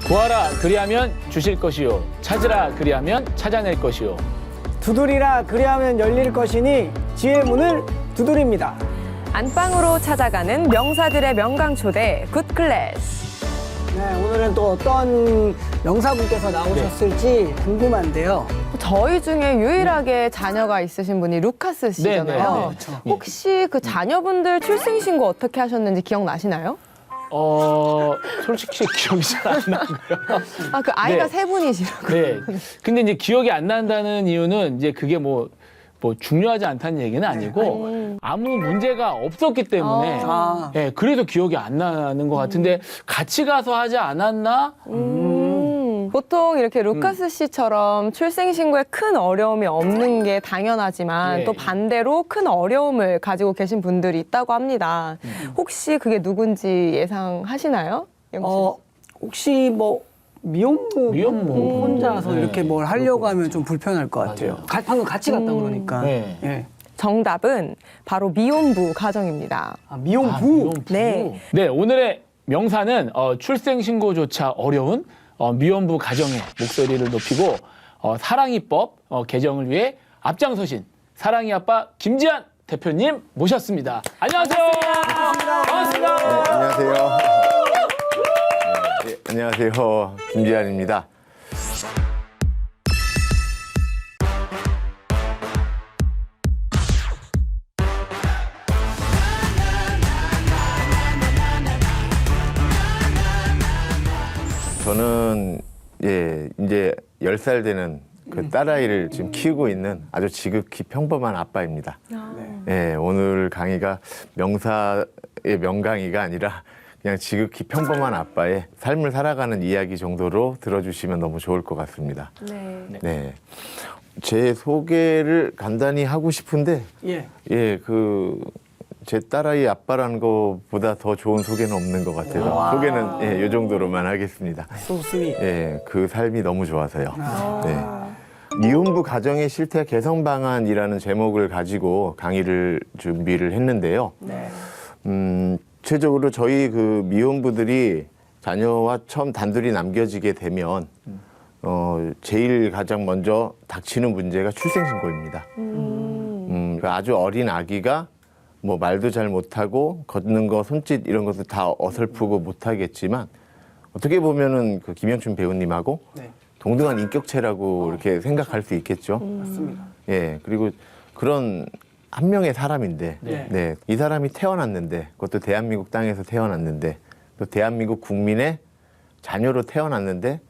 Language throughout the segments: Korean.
구하라 그리하면 주실 것이요 찾으라 그리하면 찾아낼 것이요. 두드리라 그리하면 열릴 것이니 지혜의 문을 두드립니다. 안방으로 찾아가는 명사들의 명강 초대 굿클래스. 네, 오늘은 또 어떤 명사분께서 나오셨을지 궁금한데요. 저희 중에 유일하게 자녀가 있으신 분이 루카스 씨잖아요. 네, 네, 네. 그렇죠. 혹시 그 자녀분들 출생신고 어떻게 하셨는지 기억나시나요? 솔직히 기억이 잘 안 나고요. 아, 그 아이가 네. 세 분이시라고. 네. 근데 이제 기억이 안 난다는 이유는 이제 그게 뭐 중요하지 않다는 얘기는 아니고 아무 문제가 없었기 때문에 아. 예, 그래도 기억이 안 나는 것 같은데 같이 가서 하지 않았나? 보통 이렇게 루카스 씨처럼 출생신고에 큰 어려움이 없는 게 당연하지만 네. 또 반대로 큰 어려움을 가지고 계신 분들이 있다고 합니다. 혹시 그게 누군지 예상하시나요? 영진 씨? 혹시 뭐 미혼모 미혼모. 혼자서 네. 이렇게 뭘 하려고 하면 좀 불편할 것 같아요. 방금 같이 갔다 그러니까. 네. 예. 정답은 바로 미혼부 가정입니다. 아, 미혼부. 미혼부. 네. 네, 오늘의 명사는 출생신고조차 어려운 미혼부 가정의 목소리를 높이고 사랑이법 개정을 위해 앞장서신 사랑이 아빠 김지한 대표님 모셨습니다. 안녕하세요. 반갑습니다. 네, 안녕하세요. 네, 안녕하세요. 김지한입니다. 저는 이제 10살 되는 그 딸아이를 지금 키우고 있는 아주 지극히 평범한 아빠입니다. 예, 오늘 강의가 명사의 명강의가 아니라 그냥 지극히 평범한 아빠의 삶을 살아가는 이야기 정도로 들어주시면 너무 좋을 것 같습니다. 네. 네. 제 소개를 간단히 하고 싶은데, 예. 제 딸아이 아빠라는 것보다 더 좋은 소개는 없는 것 같아서 소개는 이 정도로만 하겠습니다. 소스윗. 예, 그 삶이 너무 좋아서요. 네. 미혼부 가정의 실태 개선 방안이라는 제목을 가지고 강의를 준비를 했는데요. 네. 최적으로 저희 그 미혼부들이 자녀와 처음 단둘이 남겨지게 되면 제일 가장 먼저 닥치는 문제가 출생신고입니다. 그러니까 아주 어린 아기가 뭐 말도 잘 못하고 걷는 거, 손짓 이런 것도 다 어설프고 못하겠지만 어떻게 보면은 그 김영춘 배우님하고 네. 동등한 인격체라고 이렇게 생각할 수 있겠죠. 맞습니다. 예, 그리고 그런 한 명의 사람인데, 네. 이 사람이 태어났는데, 그것도 대한민국 땅에서 태어났는데, 또 대한민국 국민의 자녀로 태어났는데,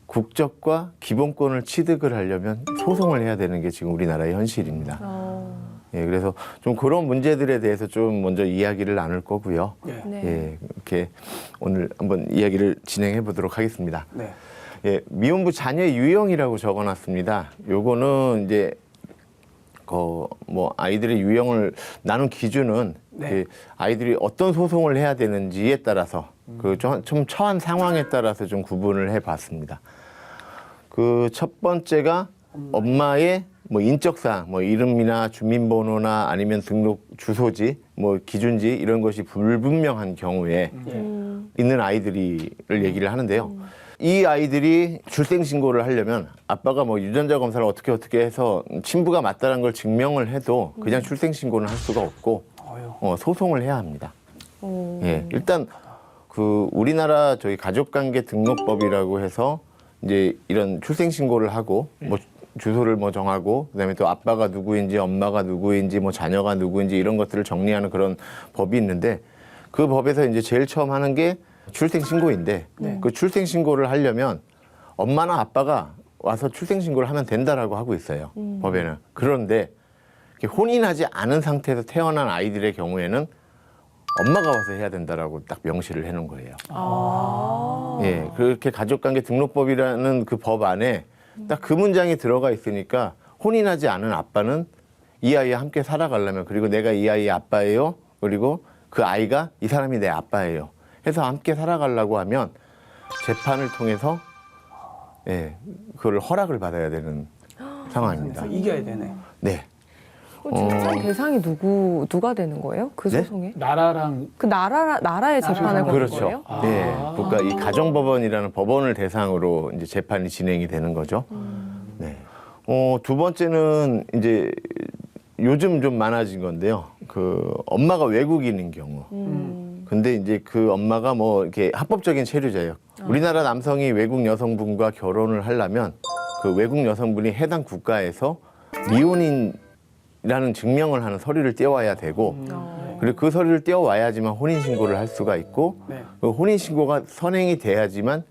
국적과 기본권을 취득을 하려면 소송을 해야 되는 게 지금 우리나라의 현실입니다. 예, 그래서 좀 그런 문제들에 대해서 좀 먼저 이야기를 나눌 거고요. 네. 네. 예, 이렇게 오늘 한번 이야기를 진행해 보도록 하겠습니다. 네. 예, 미혼부 자녀 유형이라고 적어놨습니다. 요거는 이제 뭐 아이들의 유형을 나눈 기준은 네. 그 아이들이 어떤 소송을 해야 되는지에 따라서 그 좀 처한 상황에 따라서 좀 구분을 해봤습니다. 그 첫 번째가 엄마의 뭐 인적사항, 뭐 이름이나 주민번호나 아니면 등록 주소지, 뭐 기준지 이런 것이 불분명한 경우에 있는 아이들을 얘기를 하는데요. 이 아이들이 출생신고를 하려면 아빠가 뭐 유전자 검사를 어떻게 해서 친부가 맞다는 걸 증명을 해도 그냥 출생신고는 할 수가 없고 소송을 해야 합니다. 예, 일단 그 우리나라 저희 가족관계 등록법이라고 해서 이제 이런 출생신고를 하고 뭐 주소를 뭐 정하고 그다음에 또 아빠가 누구인지 엄마가 누구인지 뭐 자녀가 누구인지 이런 것들을 정리하는 그런 법이 있는데 그 법에서 이제 제일 처음 하는 게 출생신고인데 그 출생신고를 하려면 엄마나 아빠가 와서 출생신고를 하면 된다라고 하고 있어요. 법에는. 그런데 이렇게 혼인하지 않은 상태에서 태어난 아이들의 경우에는 엄마가 와서 해야 된다라고 딱 명시를 해놓은 거예요. 예, 그렇게 가족관계 등록법이라는 그 법 안에 딱 그 문장이 들어가 있으니까 혼인하지 않은 아빠는 이 아이와 함께 살아가려면 그리고 내가 이 아이의 아빠예요. 그리고 그 아이가 이 사람이 내 아빠예요. 해서 함께 살아가려고 하면 재판을 통해서 그걸 허락을 받아야 되는 상황입니다. 이겨야 되네. 네. 재판 대상이 누가 되는 거예요? 그 네? 소송에? 나라랑 그 나라의 재판을 거는 그렇죠. 거예요? 예, 그러니까 이 가정법원이라는 법원을 대상으로 이제 재판이 진행이 되는 거죠. 네. 두 번째는 이제 요즘 좀 많아진 건데요. 그 엄마가 외국인인 경우. 근데 이제 그 엄마가 뭐 이렇게 합법적인 체류자예요. 우리나라 남성이 외국 여성분과 결혼을 하려면 그 외국 여성분이 해당 국가에서 미혼인이라는 증명을 하는 서류를 떼와야 되고 그리고 그 서류를 떼어와야지만 혼인신고를 할 수가 있고 네. 그 혼인신고가 선행이 돼야지만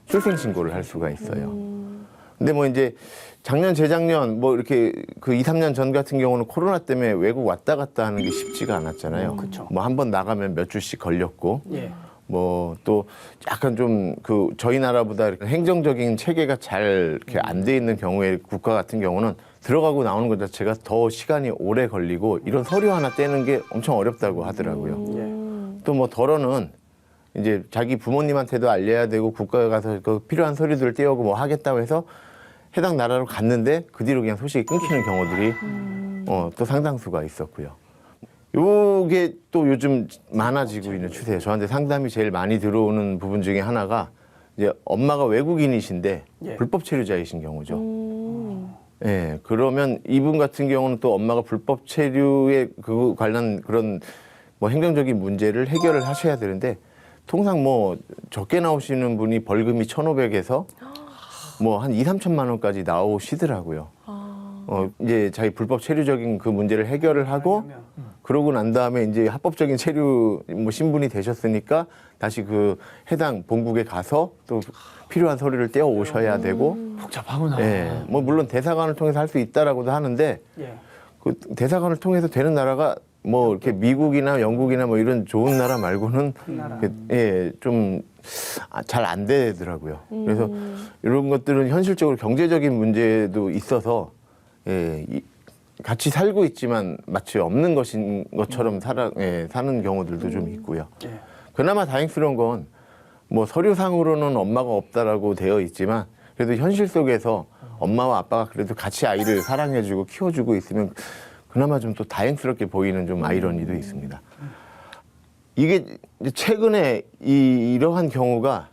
출생신고를 할 수가 있어요. 근데 뭐 이제 작년, 재작년 뭐 이렇게 그 2, 3년 전 같은 경우는 코로나 때문에 외국 왔다 갔다 하는 게 쉽지가 않았잖아요. 그쵸. 뭐 한 번 나가면 몇 주씩 걸렸고 예. 뭐 또 약간 좀 그 저희 나라보다 이렇게 행정적인 체계가 잘 이렇게 안 돼 있는 경우에 국가 같은 경우는 들어가고 나오는 것 자체가 더 시간이 오래 걸리고 이런 서류 하나 떼는 게 엄청 어렵다고 하더라고요. 또 뭐 덜어는 이제 자기 부모님한테도 알려야 되고 국가에 가서 그 필요한 서류들을 떼오고 뭐 하겠다고 해서 해당 나라로 갔는데 그 뒤로 그냥 소식이 끊기는 경우들이 또 상당수가 있었고요. 요게 또 요즘 많아지고 있는 추세예요. 저한테 상담이 제일 많이 들어오는 부분 중에 하나가 이제 엄마가 외국인이신데 예. 불법 체류자이신 경우죠. 예, 그러면 이분 같은 경우는 또 엄마가 불법 체류에 그 관련 그런 뭐 행정적인 문제를 해결을 하셔야 되는데 통상 뭐 적게 나오시는 분이 벌금이 1,500에서 뭐 한 2, 3천만 원까지 나오시더라고요. 이제 자기 불법 체류적인 그 문제를 해결을 하고 그러고 난 다음에 이제 합법적인 체류 뭐 신분이 되셨으니까 다시 그 해당 본국에 가서 또 필요한 서류를 떼어 오셔야 되고 복잡하구나. 예, 뭐 물론 대사관을 통해서 할 수 있다라고도 하는데 예. 그 대사관을 통해서 되는 나라가 뭐 이렇게 미국이나 영국이나 뭐 이런 좋은 나라 말고는 나라. 예, 좀 잘 안 되더라고요. 그래서 이런 것들은 현실적으로 경제적인 문제도 있어서 예, 같이 살고 있지만 마치 없는 것인 것처럼 사는 경우들도 좀 있고요. 예. 그나마 다행스러운 건 뭐 서류상으로는 엄마가 없다라고 되어 있지만 그래도 현실 속에서 엄마와 아빠가 그래도 같이 아이를 사랑해주고 키워주고 있으면 그나마 좀 또 다행스럽게 보이는 좀 아이러니도 있습니다. 이게 이제 최근에 이러한 경우가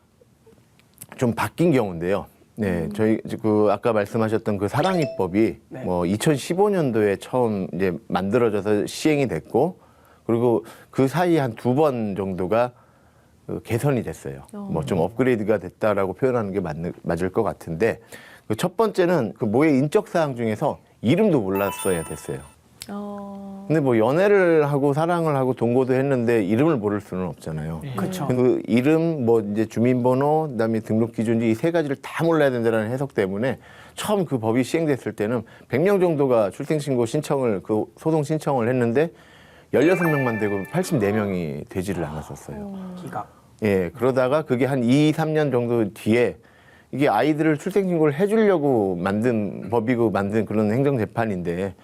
좀 바뀐 경우인데요. 네, 저희 그 아까 말씀하셨던 그 사랑입법이 네. 뭐 2015년도에 처음 이제 만들어져서 시행이 됐고 그리고 그 사이에 한 2번 정도가 그 개선이 됐어요. 뭐 좀 업그레이드가 됐다라고 표현하는 게 맞을 것 같은데 그 첫 번째는 그 모의 인적 사항 중에서 이름도 몰랐어야 됐어요. 근데 뭐 연애를 하고 사랑을 하고 동거도 했는데 이름을 모를 수는 없잖아요. 그렇죠. 그 이름, 뭐 이제 주민번호, 그다음에 등록 기준지 이 세 가지를 다 몰라야 된다는 해석 때문에 처음 그 법이 시행됐을 때는 100명 정도가 출생신고 신청을 그 소송 신청을 했는데 16명만 되고 84명이 되지를 않았었어요. 기각. 예, 그러다가 그게 한 2, 3년 정도 뒤에 이게 아이들을 출생신고를 해주려고 만든 법이고 만든 그런 행정재판인데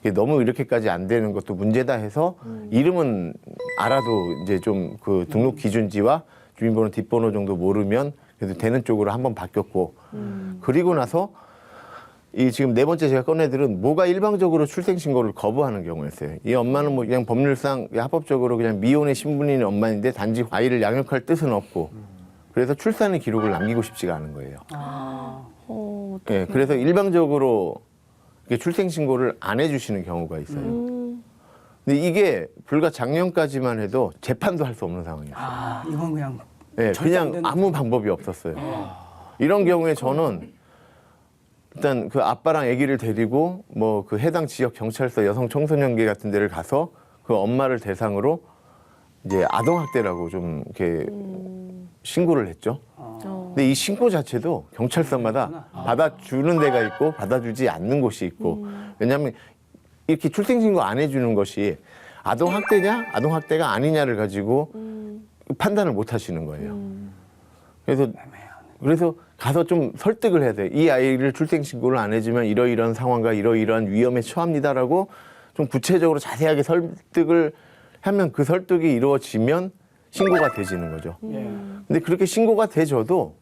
이게 너무 이렇게까지 안 되는 것도 문제다 해서 이름은 알아도 이제 좀 그 등록 기준지와 주민번호 뒷번호 정도 모르면 그래도 되는 쪽으로 한번 바뀌었고 그리고 나서 이 지금 네 번째 제가 꺼내들은 뭐가 일방적으로 출생신고를 거부하는 경우였어요. 이 엄마는 뭐 그냥 법률상 합법적으로 그냥 미혼의 신분인 엄마인데 단지 아이를 양육할 뜻은 없고 그래서 출산의 기록을 남기고 싶지가 않은 거예요. 예, 그래서 일방적으로 이렇게 출생신고를 안 해주시는 경우가 있어요. 근데 이게 불과 작년까지만 해도 재판도 할 수 없는 상황이었어요. 아, 이건 그냥 예, 절대 안 그냥 되는 아무 방법이 없었어요. 이런 경우에 저는 일단 그 아빠랑 아기를 데리고 뭐 그 해당 지역 경찰서 여성 청소년계 같은 데를 가서 그 엄마를 대상으로 이제 아동학대라고 좀 이렇게 신고를 했죠. 근데 이 신고 자체도 경찰서마다 받아주는 데가 있고 받아주지 않는 곳이 있고 왜냐하면 이렇게 출생신고 안 해주는 것이 아동학대냐 아동학대가 아니냐를 가지고 판단을 못 하시는 거예요. 그래서 가서 좀 설득을 해야 돼요. 이 아이를 출생신고를 안 해주면 이러이러한 상황과 이러이러한 위험에 처합니다라고 좀 구체적으로 자세하게 설득을 하면 그 설득이 이루어지면 신고가 되지는 거죠. 예. 근데 그렇게 신고가 돼져도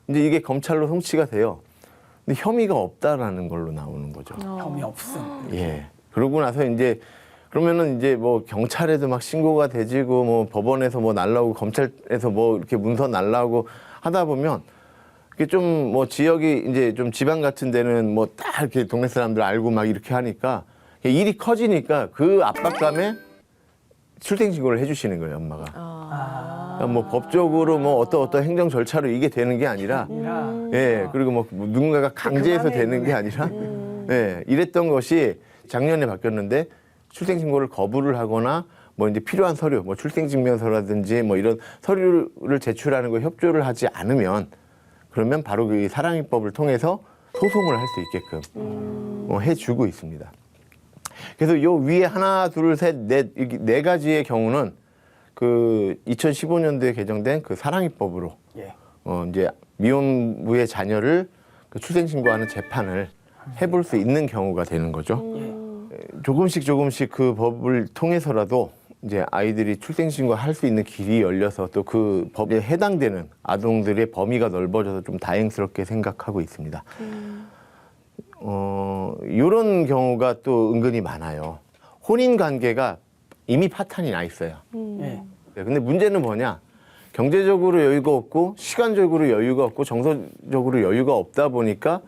이제 이게 검찰로 송치가 돼요. 근데 혐의가 없다라는 걸로 나오는 거죠. 혐의 없음. 예. 그러고 나서 이제 그러면은 이제 뭐 경찰에도 막 신고가 되지고 뭐 법원에서 뭐 날라오고 검찰에서 뭐 이렇게 문서 날라오고 하다 보면 이게 좀 뭐 지역이 이제 좀 지방 같은 데는 뭐 딱 이렇게 동네 사람들 알고 막 이렇게 하니까 일이 커지니까 그 압박감에 출생신고를 해주시는 거예요, 엄마가. 그러니까 뭐 법적으로 뭐 어떤 행정 절차로 이게 되는 게 아니라, 예, 그리고 뭐 누군가가 강제해서 되는 게 아니라, 예, 이랬던 것이 작년에 바뀌었는데 출생신고를 거부를 하거나 뭐 이제 필요한 서류, 뭐 출생증명서라든지 뭐 이런 서류를 제출하는 거 협조를 하지 않으면 그러면 바로 그 사랑입법을 통해서 소송을 할 수 있게끔 해주고 있습니다. 그래서 요 위에 하나, 둘, 셋, 네 가지의 경우는 그 2015년도에 개정된 그 사랑입법으로 예. 이제 미혼부의 자녀를 그 출생신고하는 재판을 해볼 수 있는 경우가 되는 거죠. 조금씩 그 법을 통해서라도 이제 아이들이 출생신고 할 수 있는 길이 열려서 또 그 법에 해당되는 아동들의 범위가 넓어져서 좀 다행스럽게 생각하고 있습니다. 이런 경우가 또 은근히 많아요. 혼인 관계가 이미 파탄이 나 있어요. 예. 근데 문제는 뭐냐? 경제적으로 여유가 없고 시간적으로 여유가 없고 정서적으로 여유가 없다 보니까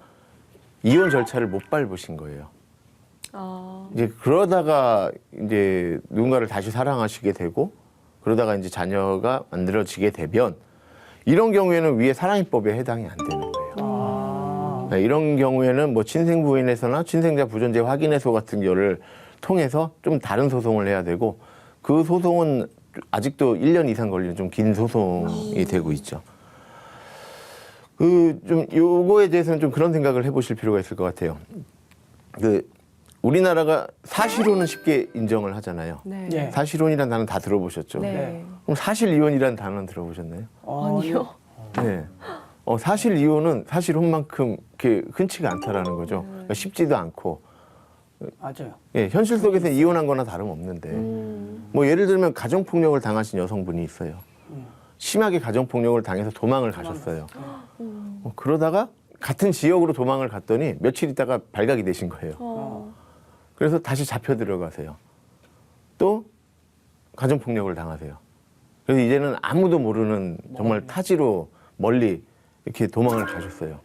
이혼 절차를 못 밟으신 거예요. 이제 그러다가 이제 누군가를 다시 사랑하시게 되고 그러다가 이제 자녀가 만들어지게 되면 이런 경우에는 위에 사랑입법에 해당이 안 되는 거예요. 네, 이런 경우에는 뭐 친생부인에서나 친생자 부존재 확인해소 같은 거를 통해서 좀 다른 소송을 해야 되고 그 소송은 아직도 1년 이상 걸리는 좀 긴 소송이 되고 있죠. 그 좀 요거에 대해서는 좀 그런 생각을 해보실 필요가 있을 것 같아요. 그 우리나라가 사실혼은 쉽게 인정을 하잖아요. 네. 예. 사실혼이라는 단어 다 들어보셨죠? 네. 그럼 사실이혼이라는 단어는 들어보셨나요? 아니요. 네. 사실이혼은 사실혼만큼 이렇게 흔치가 않다라는 거죠. 그러니까 쉽지도 않고. 맞아요. 예, 현실 속에서 이혼한 거나 다름없는데. 뭐 예를 들면 가정폭력을 당하신 여성분이 있어요. 심하게 가정폭력을 당해서 도망을 가셨어요. 그러다가 같은 지역으로 도망을 갔더니 며칠 있다가 발각이 되신 거예요. 그래서 다시 잡혀 들어가세요. 또 가정폭력을 당하세요. 그래서 이제는 아무도 모르는 정말 타지로 멀리 이렇게 도망을 가셨어요.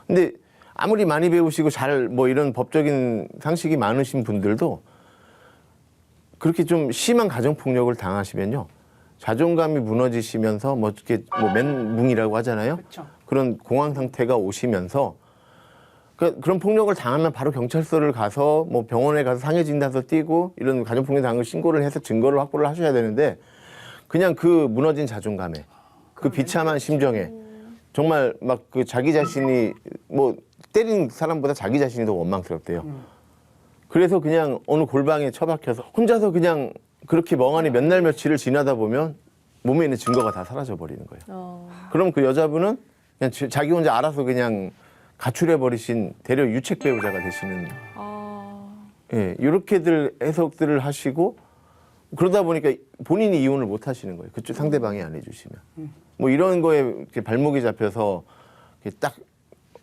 근데 아무리 많이 배우시고 잘 뭐 이런 법적인 상식이 많으신 분들도 그렇게 좀 심한 가정폭력을 당하시면요. 자존감이 무너지시면서 뭐 이렇게 뭐 멘붕이라고 하잖아요. 그렇죠. 그런 공황 상태가 오시면서 그런 폭력을 당하면 바로 경찰서를 가서 뭐 병원에 가서 상해 진단서 띄고 이런 가정폭력 당한 걸 신고를 해서 증거를 확보를 하셔야 되는데 그냥 그 무너진 자존감에 그 비참한 심정에 정말 막 그 자기 자신이 뭐 때린 사람보다 자기 자신이 더 원망스럽대요. 그래서 그냥 어느 골방에 처박혀서 혼자서 그냥 그렇게 멍하니 몇 날 며칠을 지나다 보면 몸에 있는 증거가 다 사라져 버리는 거예요. 그럼 그 여자분은 그냥 자기 혼자 알아서 그냥 가출해버리신 대려 유책 배우자가 되시는, 예, 이렇게들 해석들을 하시고 그러다 보니까 본인이 이혼을 못 하시는 거예요. 그쪽 상대방이 안 해주시면. 뭐 이런 거에 이렇게 발목이 잡혀서 이렇게 딱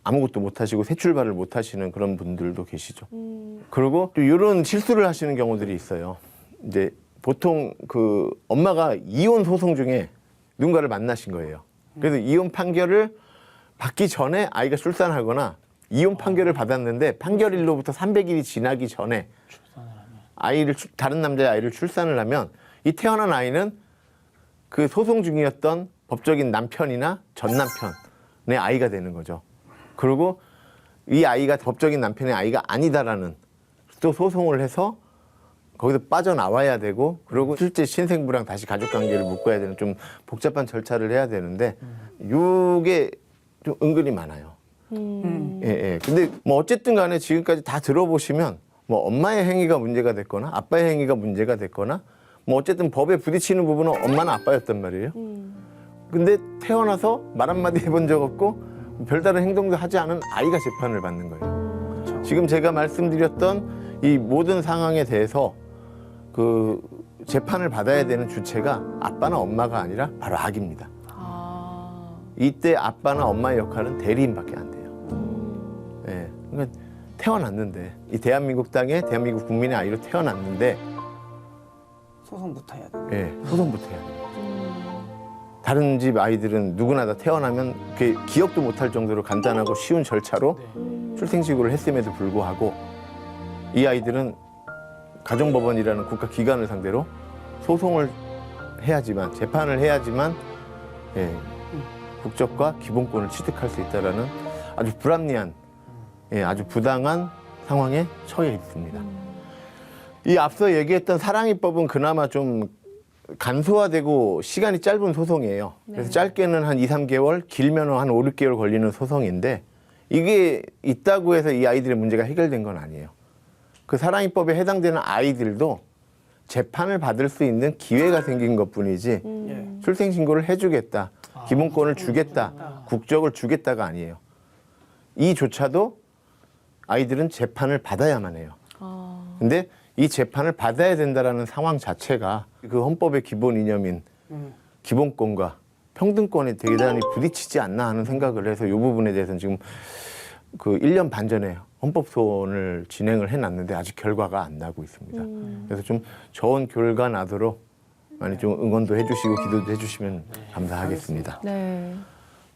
아무것도 못 하시고 새 출발을 못 하시는 그런 분들도 계시죠. 그리고 또 이런 실수를 하시는 경우들이 있어요. 이제 보통 그 엄마가 이혼 소송 중에 누군가를 만나신 거예요. 그래서 이혼 판결을 받기 전에 아이가 출산하거나 이혼 판결을 받았는데 판결일로부터 300일이 지나기 전에 다른 남자의 아이를 출산을 하면 이 태어난 아이는 그 소송 중이었던 법적인 남편이나 전 남편의 아이가 되는 거죠. 그리고 이 아이가 법적인 남편의 아이가 아니다라는 또 소송을 해서 거기서 빠져나와야 되고 그리고 실제 신생부랑 다시 가족관계를 묶어야 되는 좀 복잡한 절차를 해야 되는데 이게 좀 은근히 많아요. 예, 예. 근데 뭐 어쨌든 간에 지금까지 다 들어보시면 뭐 엄마의 행위가 문제가 됐거나 아빠의 행위가 문제가 됐거나 뭐 어쨌든 법에 부딪히는 부분은 엄마는 아빠였단 말이에요. 근데 태어나서 말 한마디 해본 적 없고 별다른 행동도 하지 않은 아이가 재판을 받는 거예요. 그렇죠. 지금 제가 말씀드렸던 이 모든 상황에 대해서 그 재판을 받아야 되는 주체가 아빠나 엄마가 아니라 바로 아기입니다. 이때 아빠나 엄마의 역할은 대리인밖에 안 돼요. 예. 그러니까 태어났는데 이 대한민국 땅에 대한민국 국민의 아이로 태어났는데 소송부터 해야 돼. 예, 소송부터 해야 돼요. 다른 집 아이들은 누구나 다 태어나면 그 기억도 못할 정도로 간단하고 쉬운 절차로 출생신고를 했음에도 불구하고 이 아이들은 가정법원이라는 국가기관을 상대로 소송을 해야지만 재판을 해야지만 예, 국적과 기본권을 취득할 수 있다라는 아주 불합리한 예, 아주 부당한 상황에 처해 있습니다. 이 앞서 얘기했던 사랑이법은 그나마 좀 간소화되고 시간이 짧은 소송이에요. 그래서 짧게는 한 2, 3개월, 길면 한 5, 6개월 걸리는 소송인데 이게 있다고 해서 이 아이들의 문제가 해결된 건 아니에요. 그 사랑이법에 해당되는 아이들도 재판을 받을 수 있는 기회가 생긴 것뿐이지 출생신고를 해주겠다, 기본권을 주겠다, 국적을 주겠다가 아니에요. 이조차도 아이들은 재판을 받아야만 해요. 근데 이 재판을 받아야 된다라는 상황 자체가 그 헌법의 기본 이념인 기본권과 평등권에 대단히 부딪히지 않나 하는 생각을 해서 이 부분에 대해서는 지금 그 1년 반 전에 헌법소원을 진행을 해놨는데 아직 결과가 안 나고 있습니다. 그래서 좀 좋은 결과 나도록 많이 좀 응원도 해주시고 기도도 해주시면 감사하겠습니다. 네.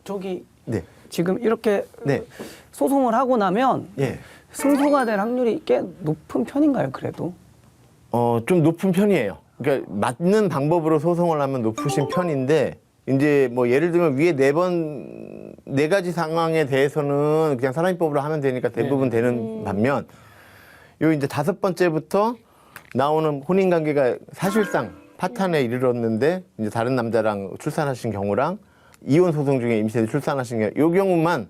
저기 네. 지금 이렇게 네. 소송을 하고 나면 예. 승소가 될 확률이 꽤 높은 편인가요, 그래도? 좀 높은 편이에요. 그러니까 맞는 방법으로 소송을 하면 높으신 편인데 이제 뭐 예를 들면 위에 네 가지 상황에 대해서는 그냥 사랑이법으로 하면 되니까 대부분 되는 반면 요 이제 5번째부터 나오는 혼인 관계가 사실상 파탄에 이르렀는데 이제 다른 남자랑 출산하신 경우랑 이혼 소송 중에 임신해서 출산하신 경우 요 경우만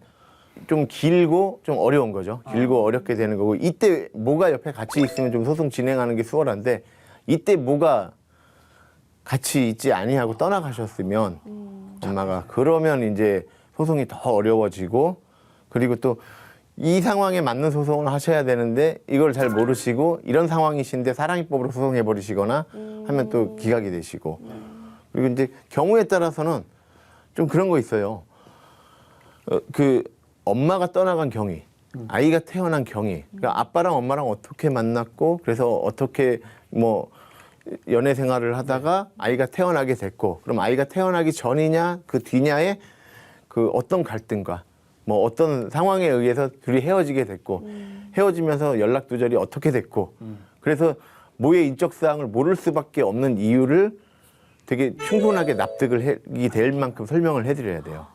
좀 길고 좀 어려운 거죠. 길고 어렵게 되는 거고 이때 뭐가 옆에 같이 있으면 좀 소송 진행하는 게 수월한데 이때 뭐가 같이 있지 아니하고 떠나가셨으면 엄마가 그러면 이제 소송이 더 어려워지고 그리고 또 이 상황에 맞는 소송을 하셔야 되는데 이걸 잘 모르시고 이런 상황이신데 사랑이법으로 소송해 버리시거나 하면 또 기각이 되시고 그리고 이제 경우에 따라서는 좀 그런 거 있어요. 그 엄마가 떠나간 경위, 아이가 태어난 경위, 그러니까 아빠랑 엄마랑 어떻게 만났고 그래서 어떻게 뭐 연애 생활을 하다가 아이가 태어나게 됐고 그럼 아이가 태어나기 전이냐 그 뒤냐에 그 어떤 갈등과 뭐 어떤 상황에 의해서 둘이 헤어지게 됐고 헤어지면서 연락 두절이 어떻게 됐고 그래서 모의 인적 사항을 모를 수밖에 없는 이유를 되게 충분하게 납득을 될 만큼 설명을 해드려야 돼요.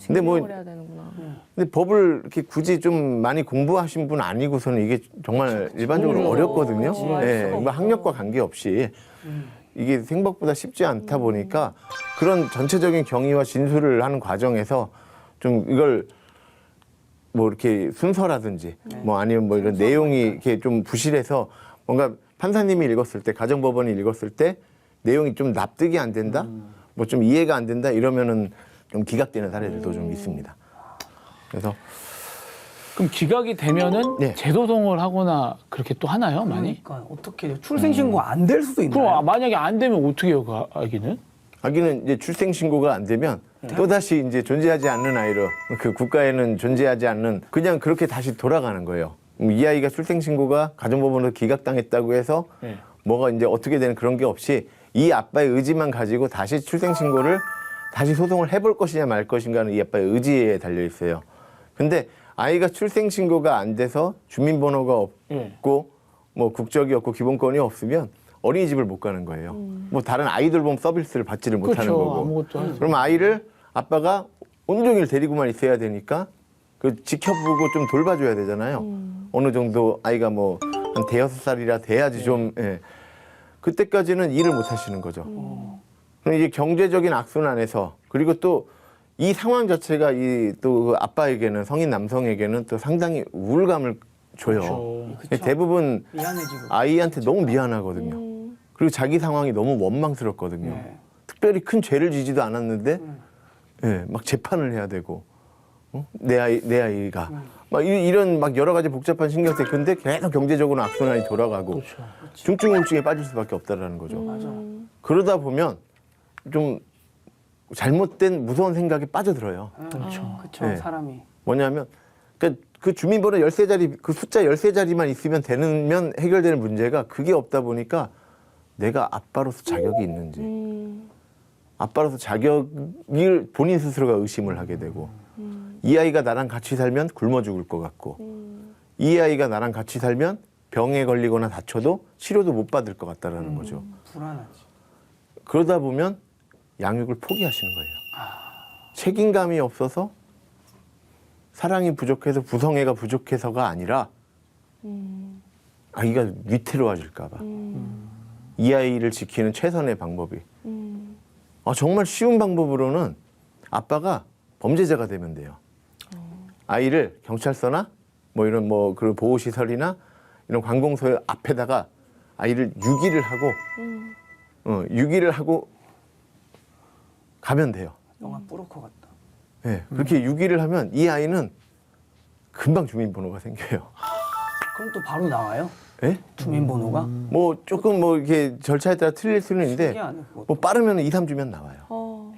근데 뭐 해야 되는구나. 근데 법을 이렇게 굳이 좀 많이 공부하신 분 아니고서는 이게 정말 일반적으로 어렵거든요. 예, 뭐 학력과 관계없이 이게 생각보다 쉽지 않다 보니까 그런 전체적인 경위와 진술을 하는 과정에서 좀 이걸 뭐 이렇게 순서라든지 뭐 아니면 뭐 이런 내용이 이렇게 좀 부실해서 뭔가 판사님이 읽었을 때 가정법원이 읽었을 때 내용이 좀 납득이 안 된다, 뭐 좀 이해가 안 된다 이러면은 좀 기각되는 사례들도 좀 있습니다. 그래서 그럼 기각이 되면은 네. 재소송을 하거나 그렇게 또 하나요, 많이? 그러니까 어떻게 출생신고 안 될 수도 있나요? 그럼 만약에 안 되면 어떻게 해요, 그 아기는? 아기는 이제 출생신고가 안 되면 또다시 이제 존재하지 않는 아이로 그 국가에는 존재하지 않는 그냥 그렇게 다시 돌아가는 거예요. 이 아이가 출생신고가 가정법원으로 기각당했다고 해서 네. 뭐가 이제 어떻게 되는 그런 게 없이 이 아빠의 의지만 가지고 다시 출생신고를 다시 소송을 해볼 것이냐 말 것인가는 이 아빠의 의지에 달려 있어요. 근데 아이가 출생신고가 안 돼서 주민번호가 없고 뭐 국적이 없고 기본권이 없으면 어린이집을 못 가는 거예요. 뭐 다른 아이돌봄 서비스를 받지를 못하는 그렇죠. 거고. 아무것도 할 수 그럼 아이를 아빠가 온종일 데리고만 있어야 되니까 그 지켜보고 좀 돌봐줘야 되잖아요. 어느 정도 아이가 뭐 한 대여섯 살이라 돼야지 좀 예. 그때까지는 일을 못 하시는 거죠. 그럼 이제 경제적인 악순환에서 그리고 또 이 상황 자체가 이 또 아빠에게는 성인 남성에게는 또 상당히 우울감을 줘요. 그렇죠. 대부분 미안해지고. 아이한테 너무 미안하거든요. 그리고 자기 상황이 너무 원망스럽거든요. 네. 특별히 큰 죄를 지지도 않았는데 예, 막 재판을 해야 되고 내 아이가 막 이런 막 여러 가지 복잡한 신경쓰 근데 계속 경제적으로 악순환이 돌아가고 그렇죠. 중증 우울증에 빠질 수밖에 없다라는 거죠. 맞아. 그러다 보면 좀 잘못된 무서운 생각에 빠져들어요. 그렇죠. 그렇죠. 네. 사람이. 뭐냐면 그러니까 그 주민번호 13자리 그 숫자 13자리만 있으면 되면 해결되는 문제가 그게 없다 보니까 내가 아빠로서 자격이 있는지 아빠로서 자격을 본인 스스로가 의심을 하게 되고 이 아이가 나랑 같이 살면 굶어 죽을 것 같고 이 아이가 나랑 같이 살면 병에 걸리거나 다쳐도 치료도 못 받을 것 같다라는 거죠. 불안하지. 그러다 보면 양육을 포기하시는 거예요. 책임감이 없어서 사랑이 부족해서 부성애가 부족해서가 아니라 아이가 위태로워질까 봐. 이 아이를 지키는 최선의 방법이. 정말 쉬운 방법으로는 아빠가 범죄자가 되면 돼요. 아이를 경찰서나 뭐 이런 뭐 그런 보호시설이나 이런 관공서 앞에다가 아이를 유기를 하고 가면 돼요. 영화 뿌로커 같다. 네, 그렇게 유기를 하면 이 아이는 금방 주민번호가 생겨요. 그럼 또 바로 나와요? 예? 주민번호가? 뭐 조금 뭐 이렇게 절차에 따라 틀릴 수는 있는데 신기하네, 그것도. 뭐 빠르면 2, 3주면 나와요.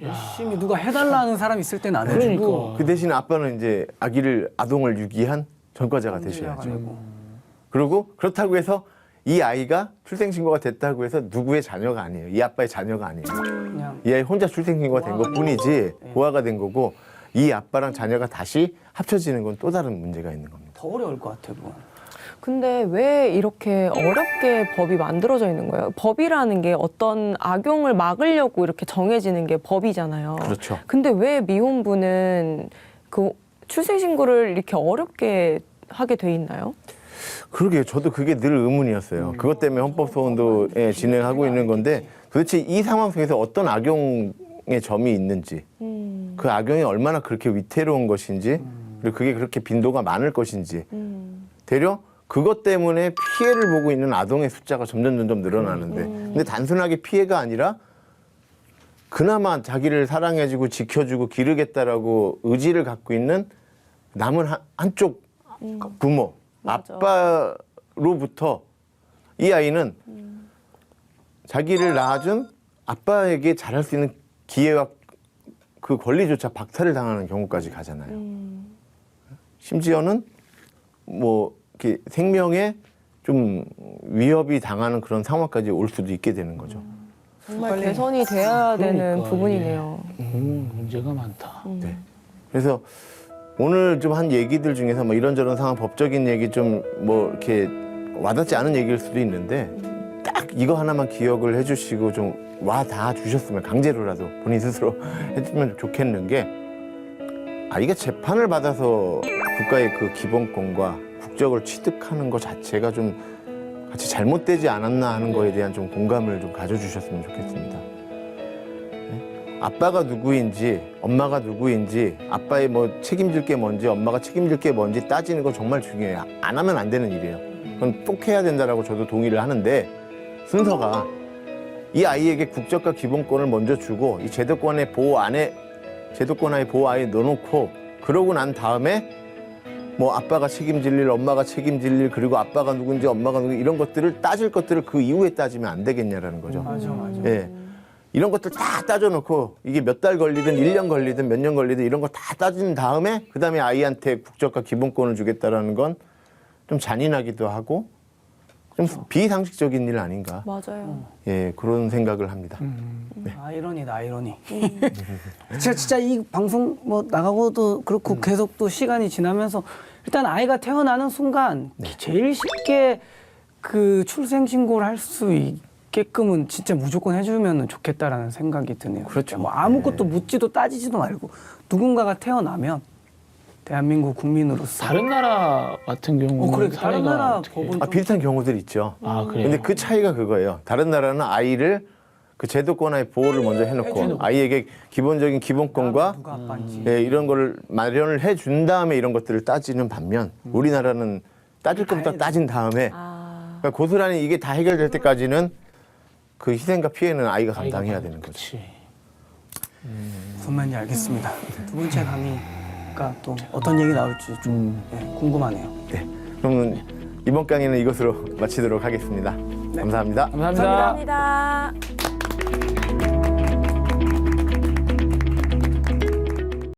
열심히 누가 해달라는 사람 있을 때는 안 해주고 그러니까. 그 대신 아빠는 이제 아동을 유기한 전과자가 되셔야죠. 가지고. 그리고 그렇다고 해서 이 아이가 출생신고가 됐다고 해서 누구의 자녀가 아니에요. 이 아빠의 자녀가 아니에요. 그냥 이 아이 혼자 출생신고가 된 것뿐이지 보아가 된 거고 이 아빠랑 자녀가 다시 합쳐지는 건 또 다른 문제가 있는 겁니다. 더 어려울 것 같아 그건. 근데 왜 이렇게 어렵게 법이 만들어져 있는 거예요? 법이라는 게 어떤 악용을 막으려고 이렇게 정해지는 게 법이잖아요. 그렇죠. 근데 왜 미혼부는 그 출생신고를 이렇게 어렵게 하게 돼 있나요? 그러게요. 저도 그게 늘 의문이었어요. 그것 때문에 헌법소원도 진행하고 있는 건데 도대체 이 상황 속에서 어떤 악용의 점이 있는지 그 악용이 얼마나 그렇게 위태로운 것인지 그리고 그게 그렇게 빈도가 많을 것인지 되려 그것 때문에 피해를 보고 있는 아동의 숫자가 점점 늘어나는데 근데 단순하게 피해가 아니라 그나마 자기를 사랑해주고 지켜주고 기르겠다라고 의지를 갖고 있는 남은 한쪽 부모 맞아. 아빠로부터 이 아이는 자기를 낳아준 아빠에게 잘할 수 있는 기회와 그 권리조차 박탈을 당하는 경우까지 가잖아요. 심지어는 뭐 이렇게 생명에 좀 위협이 당하는 그런 상황까지 올 수도 있게 되는 거죠. 정말 개선이 돼야 되는 그러니까, 부분이네요. 문제가 많다. 네. 그래서 오늘 좀 한 얘기들 중에서 뭐 이런저런 상황 법적인 얘기 좀 뭐 이렇게 와닿지 않은 얘기일 수도 있는데 딱 이거 하나만 기억을 해주시고 좀 와 닿아 주셨으면 강제로라도 본인 스스로 해주면 좋겠는 게 아이가 재판을 받아서 국가의 그 기본권과 국적을 취득하는 것 자체가 좀 같이 잘못되지 않았나 하는 거에 대한 좀 공감을 좀 가져주셨으면 좋겠습니다. 아빠가 누구인지 엄마가 누구인지 아빠의 뭐 책임질 게 뭔지 엄마가 책임질 게 뭔지 따지는 거 정말 중요해요. 안 하면 안 되는 일이에요. 그건 꼭 해야 된다라고 저도 동의를 하는데 순서가 이 아이에게 국적과 기본권을 먼저 주고 이 제도권의 보호 안에 제도권하에 보호 아이에 넣어놓고 그러고 난 다음에 뭐 아빠가 책임질 일, 엄마가 책임질 일, 그리고 아빠가 누군지 엄마가 누군지 이런 것들을 따질 것들을 그 이후에 따지면 안 되겠냐라는 거죠. 맞아. 예. 이런 것들 다 따져놓고 이게 몇 달 걸리든 1년 걸리든 몇 년 걸리든 이런 거 다 따진 다음에 그다음에 아이한테 국적과 기본권을 주겠다라는 건 좀 잔인하기도 하고 좀 비상식적인 일 아닌가. 맞아요. 예, 그런 생각을 합니다. 아이러니다 아이러니. 제가 진짜 이 방송 뭐 나가고도 그렇고 계속 또 시간이 지나면서 일단 아이가 태어나는 순간 제일 쉽게 그 출생 신고를 할 수 있게끔은 진짜 무조건 해주면 좋겠다라는 생각이 드네요. 그렇죠. 뭐 아무것도 묻지도 따지지도 말고 누군가가 태어나면 대한민국 국민으로서 다른 나라 같은 경우는 그래 다른 사례가 나라 어떻게- 법은 좀 비슷한 경우들이 있죠. 아, 그래요? 근데 그 차이가 그거예요. 다른 나라는 아이를 그 제도권의 보호를 먼저 해놓고 아이에게 기본적인 기본권과 누가 아빠인지. 예, 이런 거를 마련을 해준 다음에 이런 것들을 따지는 반면 우리나라는 따질 것부터 따진 다음에 그러니까 고스란히 이게 다 해결될 때까지는 그 희생과 피해는 아이가 감당해야 되는 거죠. 그치. 무슨 말인지 알겠습니다. 두 번째 강의가 또 어떤 얘기 나올지 좀 궁금하네요. 네. 그러면 이번 강의는 이것으로 마치도록 하겠습니다. 감사합니다. 감사합니다. 감사합니다.